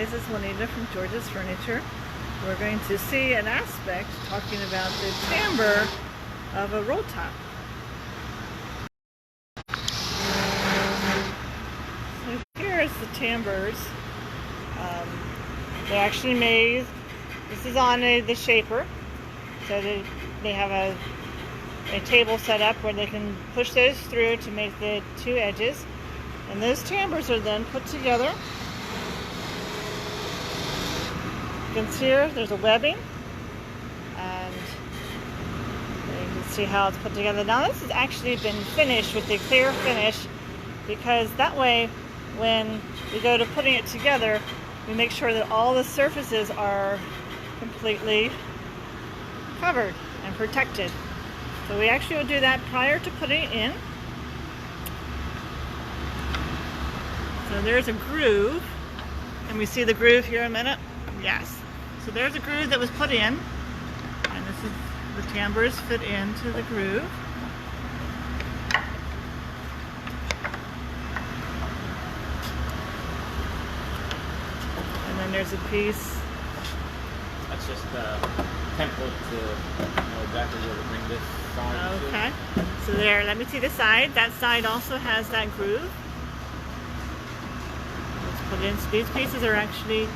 This is Juanita from George's Furniture. We're going to see an aspect talking about the timbre of a roll top. So here's the timbres. They're actually made, this is on the shaper, so they have a table set up where they can push those through to make the two edges, and those timbres are then put together. You can see here there's a webbing, and you can see how it's put together. Now this has actually been finished with the clear finish, because that way when we go to putting it together, we make sure that all the surfaces are completely covered and protected. So we actually will do that prior to putting it in. So there's a groove. Can we see the groove here in a minute? Yes. So there's a groove that was put in, and this is the tambours fit into the groove. And then there's a piece. That's just a template to know exactly where to bring this side to. Okay. So there, let me see the side. That side also has that groove. Let's put it in. So these pieces are actually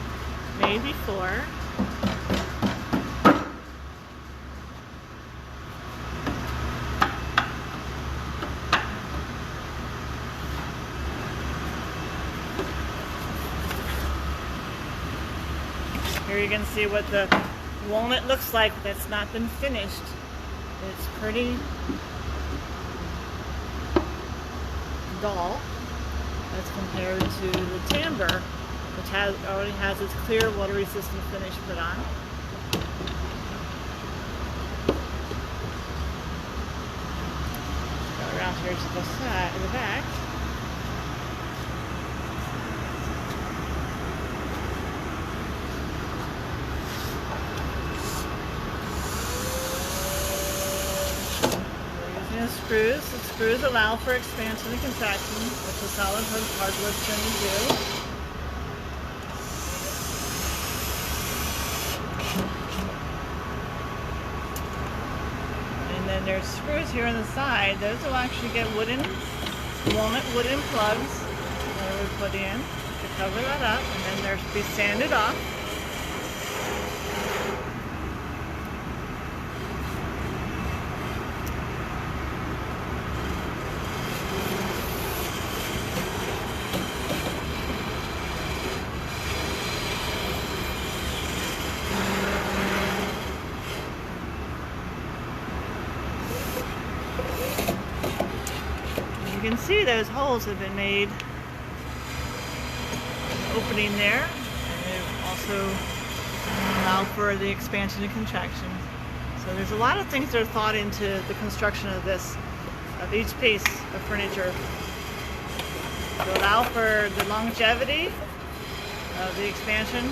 made before. Here you can see what the walnut looks like that's not been finished. It's pretty dull as compared to the timbre, which already has its clear water resistant finish put on. Go around here to the side, the back. Screws. The screws allow for expansion and contraction, which a solid hardwood tend to do. And then there's screws here on the side. Those will actually get walnut wooden plugs that we put in to cover that up, and then they'll be sanded off. You can see those holes have been made, opening there, and they also allow for the expansion and contraction. So there's a lot of things that are thought into the construction of each piece of furniture to allow for the longevity of the expansion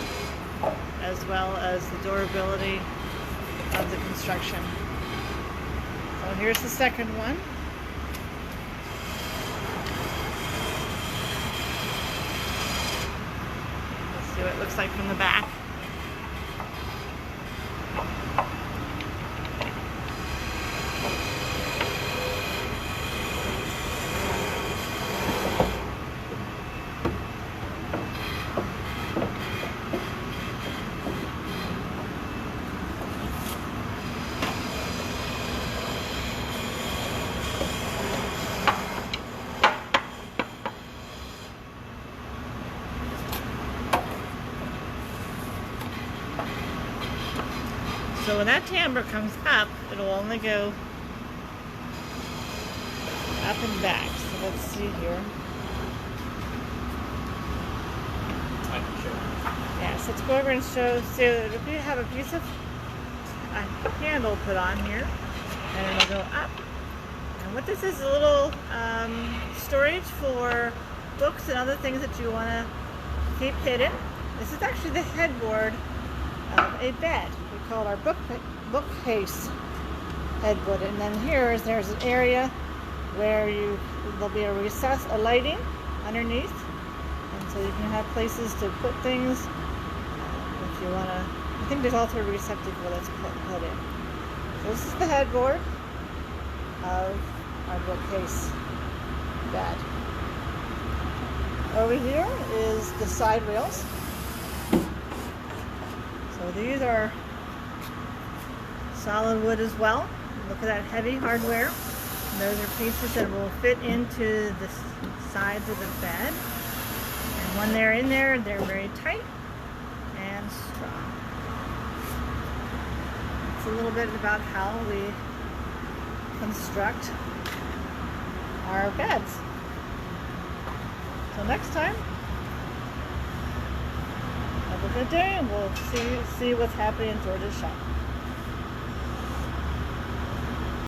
as well as the durability of the construction. So here's the second one. See what it looks like from the back. So when that timbre comes up, it'll only go up and back. So let's see here. I can show you. Yeah, so let's go over and show. So if you have a piece of a handle put on here, and it'll go up. And what this is a little storage for books and other things that you want to keep hidden. This is actually the headboard of a bed. We call it our bookcase headboard. And then there's an area where there'll be a recess, a lighting underneath, and so you can have places to put things you want to, I think there's also a receptacle that's put in. So this is the headboard of our bookcase bed. Over here is the side rails. So these are solid wood as well. Look at that heavy hardware. And those are pieces that will fit into the sides of the bed. And when they're in there, they're very tight and strong. It's a little bit about how we construct our beds. So next time, have a good day, and we'll see what's happening in George's shop.